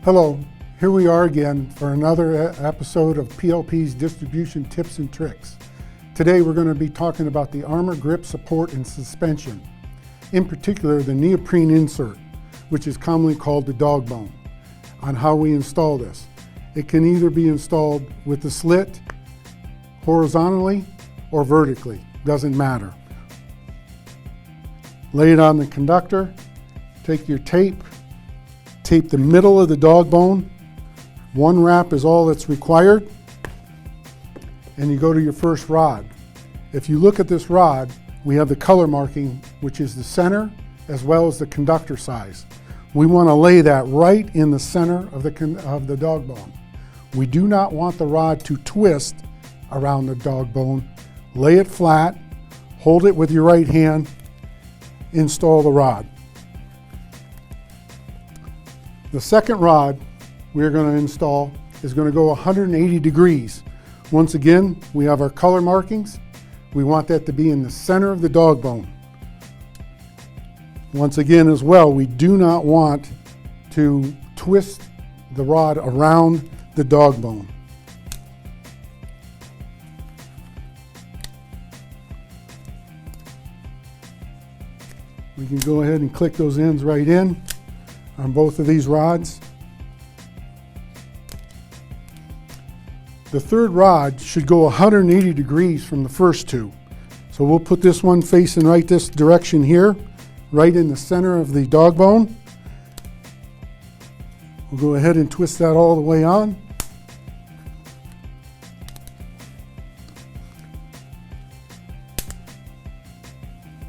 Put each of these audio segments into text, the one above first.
Hello, here we are again for another episode of PLP's Distribution Tips and Tricks. Today we're going to be talking about the armor grip support and suspension, in particular the neoprene insert, which is commonly called the dog bone, on how we install this. It can either be installed with the slit, horizontally or vertically, doesn't matter. Lay it on the conductor, take your tape the middle of the dog bone. One wrap is all that's required. And you go to your first rod. If you look at this rod, we have the color marking, which is the center as well as the conductor size. We want to lay that right in the center of the dog bone. We do not want the rod to twist around the dog bone. Lay it flat, hold it with your right hand, install the rod. The second rod we're going to install is going to go 180 degrees. Once again, we have our color markings. We want that to be in the center of the dog bone. Once again as well, we do not want to twist the rod around the dog bone. We can go ahead and click those ends right in on both of these rods. The third rod should go 180 degrees from the first two. So we'll put this one facing right this direction here, right in the center of the dog bone. We'll go ahead and twist that all the way on.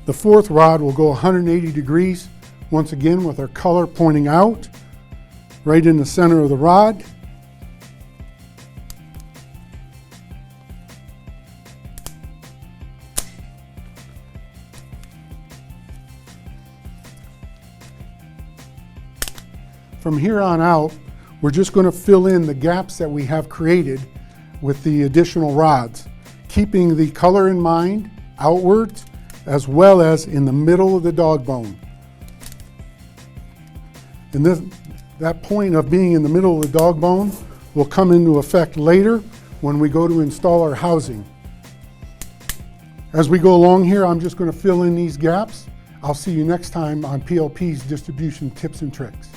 The fourth rod will go 180 degrees, once again with our color pointing out, right in the center of the rod. From here on out, we're just going to fill in the gaps that we have created with the additional rods, keeping the color in mind outwards as well as in the middle of the dog bone. And that point of being in the middle of the dog bone will come into effect later when we go to install our housing. As we go along here, I'm just going to fill in these gaps. I'll see you next time on PLP's Distribution Tips and Tricks.